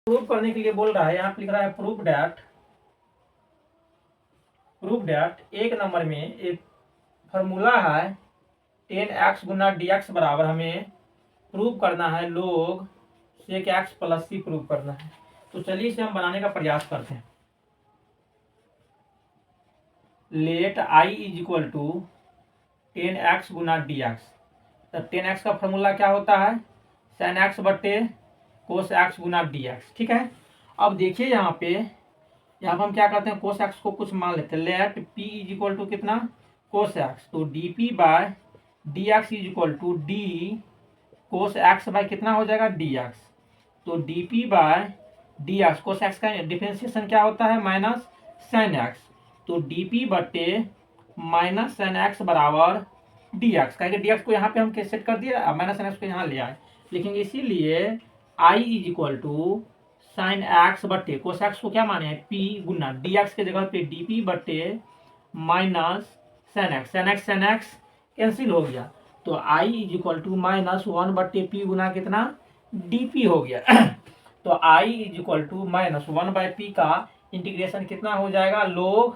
Prove करने के लिए बोल रहा है, यहाँ पे लिख रहा है प्रूव डैट एक नंबर में एक फॉर्मूला है 10x गुना dx बराबर हमें प्रूव करना है log sec x plus c prove करना है। तो चलिए इसे हम बनाने का प्रयास करते हैं। Let i is equal to 10x गुना dx। तब 10x का फॉर्मूला क्या होता है, sin x बटे कोस x गुना dx। ठीक है, अब देखिए यहाँ पे हम क्या करते हैं, कोस x को कुछ मान लेते हैं। Let p is equal to कितना, कोस x। तो dp by dx is equal to d cos x by कितना हो जाएगा, dx। तो dp by dx, cos x का डिफरेंशिएशन क्या होता है, माइनस साइन x। तो dp बटे माइनस साइन x बराबर dx। कहेंगे dx को यहाँ पे हम सेट कर दिया, अब माइनस साइन x को यहाँ ले आए, लिखेंगे इसीलिए i is equal to sine x बटे कोस x को क्या माने हैं, p गुना dx के जगह पे dp बटे माइनस साइन x कैंसिल हो गया। तो i is equal to minus 1 बटे p गुना कितना, dp हो गया। तो i is equal to minus 1 by p का इंटीग्रेशन कितना हो जाएगा, log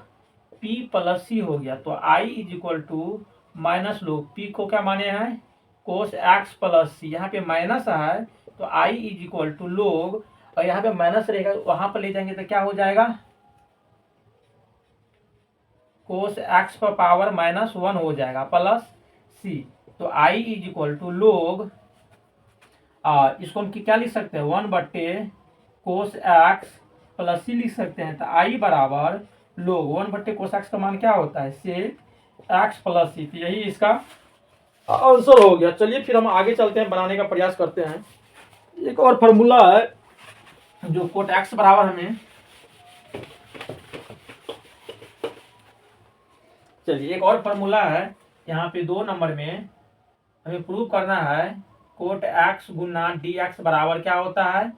p प्लस c हो गया। तो i is equal to minus log p को क्या माने हैं, कोस x प्लस c। यहाँ पे माइनस है तो i is equal to log, और यहाँ पे माइनस रहेगा वहां पर ले जाएंगे तो क्या हो जाएगा, कोस x पर पावर माइनस 1 हो जाएगा प्लस c। तो i is equal to log, इसको हम क्या लिख सकते हैं, 1 बटे कोस x प्लस c लिख सकते हैं। तो i बराबर log 1 बटे कोस x का मान क्या होता है, सेक x प्लस c। तो यही इसका आंसर हो गया। चलिए फिर हम आगे चलते हैं, बनाने का प्रयास करते हैं। एक और फॉर्मूला है जो कोट x बराबर हमें, चलिए एक और फॉर्मूला है, यहाँ पे 2 नंबर में हमें प्रूव करना है कोट x गुना dx बराबर क्या होता है,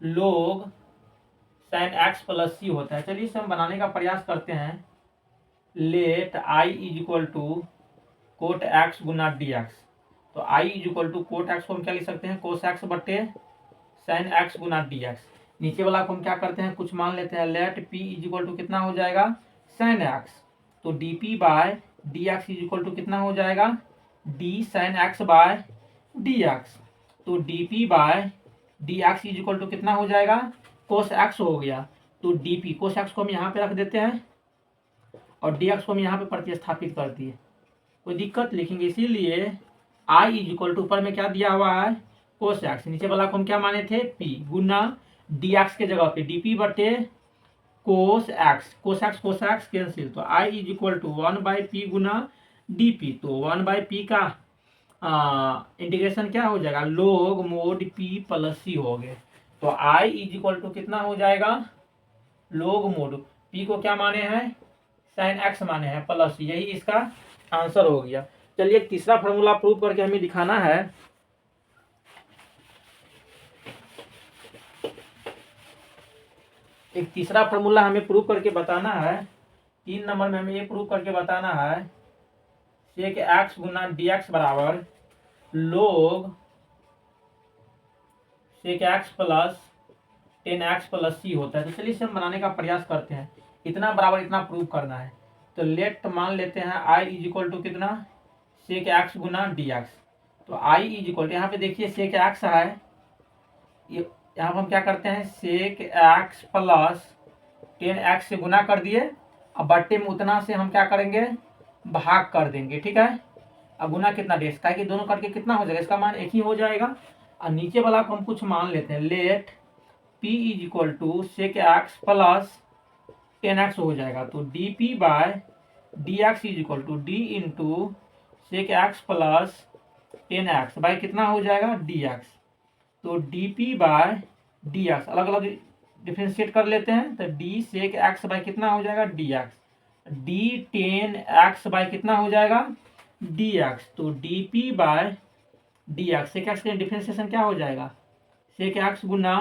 log sin x plus c होता है। चलिए इसे हम बनाने का प्रयास करते हैं। Let i is equal to cot x गुना dx। तो i is equal to cot x को हम क्या लिख सकते हैं, कोस x बटे साइन x गुना dx। नीचे वाला को हम क्या करते हैं, कुछ मान लेते हैं। Let p is equal to कितना हो जाएगा, साइन x। तो dp by dx is equal to कितना हो जाएगा, d sine x by dx। तो dp by dx is equal to कितना हो जाएगा, कोस x हो गया। तो dp, कोस x को हम यहाँ पे रख देते हैं और dx को हम यहाँ पे प्रतिस्थापित कर दिए, कोई दिक्कत, लिखेंगे इसीलिए i इज इक्वल टू ऊपर में क्या दिया हुआ है, कोस x। नीचे वाला को हम क्या माने थे, p गुना dx के जगह पे dp बटे कोस x कैंसिल। तो i is equal to 1 by P गुना dp। तो 1 बाई पी का इंटीग्रेशन क्या हो जाएगा, log mode p plus c हो गए। तो i इज इक्वल टू कितना हो जाएगा, log मोड p को क्या माने हैं, साइन x माने हैं प्लस, यही इसका आंसर हो गया। चलिए एक तीसरा फॉर्मूला प्रूव करके हमें दिखाना है। एक तीसरा फॉर्मूला हमें प्रूव करके बताना है। 3 नंबर में हमें ये प्रूव करके बताना है सेक x गुना dx बराबर log सेक x plus 10x plus c होता है। तो चलिए इसे हम बनाने का प्रयास करते हैं। इतना बराबर इतना प्रूव करना है। तो लेट मान लेते हैं i इज इक्वल टू कितना, सेक x गुना dx। तो i इज इक्वल टू, यहाँ पे देखिए सेक x है, यहाँ पर हम क्या करते हैं, सेक x प्लस 10x से गुना कर दिए, अब बट्टे में उतना से हम क्या करेंगे, भाग कर देंगे। ठीक है, अब गुना कितना डेस का है कि दोनों करके कितना हो जाएगा, इसका मान एक ही हो जाएगा। और नीचे वाला को हम कुछ मान लेते हैं। Let p is equal to sec x plus 10x हो जाएगा। तो dp by dx is equal to d into sec x plus 10x by कितना हो जाएगा, dx। तो dp बाय dx अलग अलग डिफ्रेंशिएट कर लेते हैं। तो d सेक x बाय कितना हो जाएगा, dx। d 10x बाय कितना हो जाएगा, dx। तो dp by dx, sec x का डिफ्रेंशिएशन क्या हो जाएगा, सेक x गुना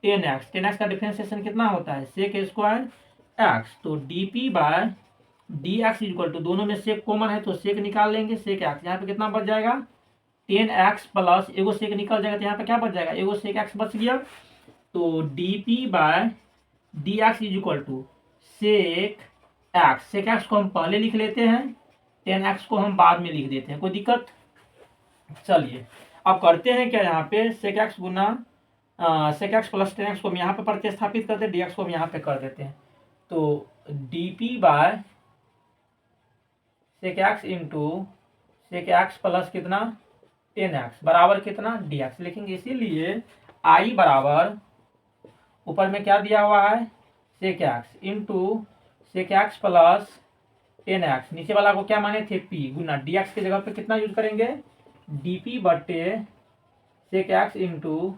10x। 10x का डिफ्रेंशिएशन कितना होता है, सेक स्क्वायर x। तो dp by dx equal to, दोनों में सेक कॉमन है तो सेक निकाल लेंगे, सेक x। यहाँ पे कितना बच जाएगा, 10x प्लस एगो सेक निकल जाएगा तो यहाँ पे क्या बच जाएगा, एगो सेक x बच गया। तो D P by D x is equal to sec X. Sec X को हम पहले लिख लेते हैं, टेन एक्स को हम बाद में लिख देते हैं, कोई दिक्कत? चलिए अब करते हैं क्या, यहाँ पे सेक एक्स गुना sec x plus ten x को हम यहाँ पे प्रतिस्थापित करते हैं, डी एक्स को हम यहाँ पे कर देते हैं। तो D P by sec x into sec x plus कितना टेन एक्स बराबर कितना डी एक्स लिखेंगे। इसीलिए आई बराबर ऊपर में क्या दिया हुआ है sec x into sec x plus ten X, नीचे वाला को क्या माने थे पी, गुना डी एक्स की जगह पे कितना यूज करेंगे डी पी बटे sec x into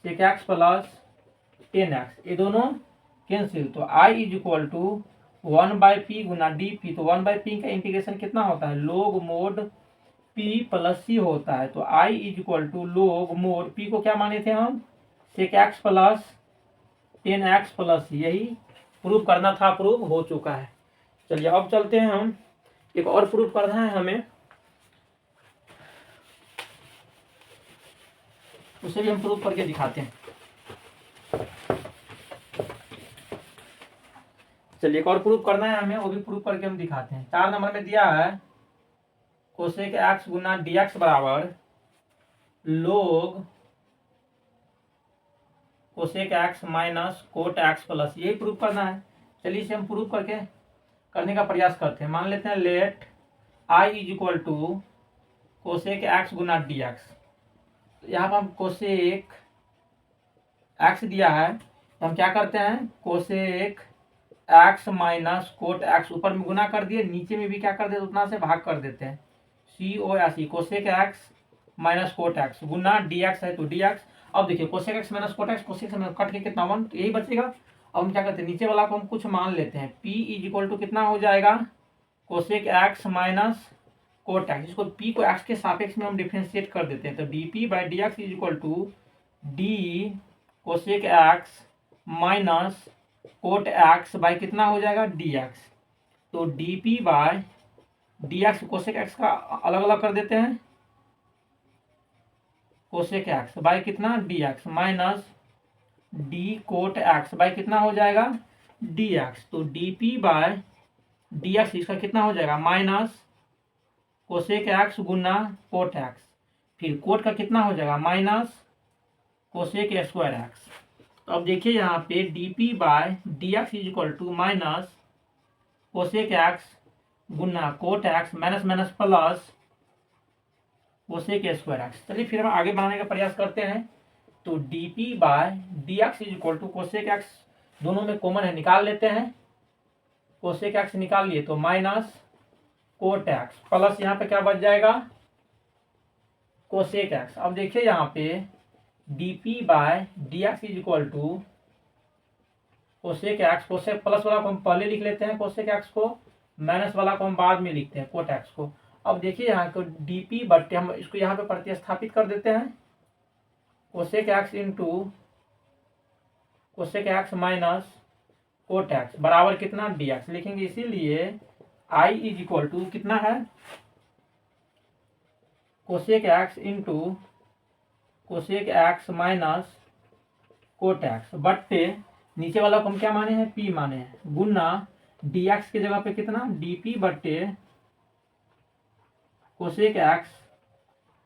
sec x plus ten x, ये दोनों कैंसिल। तो I is equal to 1/p गुना डी पी। तो 1/p का इंटीग्रेशन कितना होता है लोग मोड p प्लस सी होता है। तो I is equal to log mod p को क्या माने थे हम sec x plus ten X plus, यही प्रूव करना था, प्रूव हो चुका है। चलिए अब चलते हैं, हम एक और प्रूफ करना है हमें, उसे भी हम प्रूफ करके दिखाते हैं। चलिए एक और प्रूफ करना है हमें, वो भी प्रूफ करके हम दिखाते हैं। 4 नंबर में दिया है कोसेक एक्स गुना डी एक्स बराबर लोग cosec x minus cot x plus, यही प्रूफ करना है। चलिए इसे हम प्रूफ करने का प्रयास करते हैं। मान लेते हैं let I is equal to cosec x गुना डी एक्स। यहाँ पर हम कोसेक एक्स दिया है तो हम क्या करते हैं cosec x minus cot x, ऊपर में गुना कर दिए, नीचे में भी क्या कर देते उतना से भाग कर देते हैं, C O S E cosec x minus cot x गुना डी एक्स है तो डी एक्स। अब देखिए cosec x minus cot x, cosec से कट के कितना 1, तो यही बचेगा। अब हम क्या करते हैं नीचे वाला को हम कुछ मान लेते हैं, p इज इक्वल टू कितना हो जाएगा cosec x minus cot x, इसको p को x के सापेक्ष में हम डिफरेंशिएट कर देते हैं। तो D P by D x is equal to D cosec x minus cot X by कितना हो जाएगा डी एक्स। तो D P by D X, cosec X का अलग अलग कर देते हैं, कोसेक एक्स बाई कितना D X minus D cot X by कितना हो जाएगा डी एक्स। तो D P by D X इसका कितना हो जाएगा माइनस कोसेक एक्स गुना कोट एक्स, फिर कोट का कितना हो जाएगा माइनस कोसेक स्क्वायर एक्स। तो अब देखिए यहाँ पे d P by D x is equal to minus cosec x गुना cot x minus minus plus cosec square x. चलिए फिर हम आगे बढ़ाने का प्रयास करते हैं। तो D P by D x is equal to cosec x, दोनों में कॉमन है निकाल लेते हैं, कोसेक एक्स निकाल लिए तो माइनस कोट एक्स प्लस यहाँ पे क्या बच जाएगा कोसेक एक्स। अब देखिए यहाँ पे d P by D x is equal to cosec x, cosec plus वाला को हम पहले लिख लेते हैं कोसेक एक्स को, माइनस वाला को हम बाद में लिखते हैं कोट एक्स को। अब देखिए यहाँ को डी पी बटे हम इसको यहाँ पे प्रतिस्थापित कर देते हैं, cosec x into cosec x minus cot x बराबर कितना डी एक्स लिखेंगे। इसीलिए आई इज इक्वल टू कितना है cosec x into cosec x minus cot x बट्टे नीचे वाला को हम क्या माने हैं पी माने हैं, गुना डी एक्स की जगह पे कितना डी पी बट्टे cosec x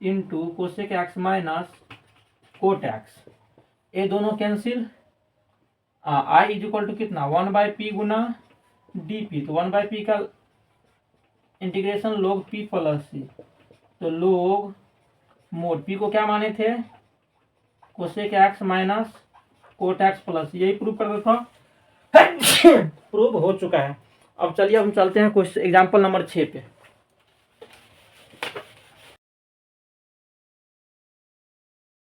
into cosec x minus cot x, ये दोनों cancel. I is equal to कितना 1/p गुना डी पी, तो 1/p का इंटीग्रेशन लोग p प्लस सी, तो लोग मोड p को क्या माने थे cosec x minus cot x plus, यही प्रूव कर देता प्रूव हो चुका है। अब चलिए हम चलते हैं क्वेश्चन एग्जाम्पल नंबर 6 पे।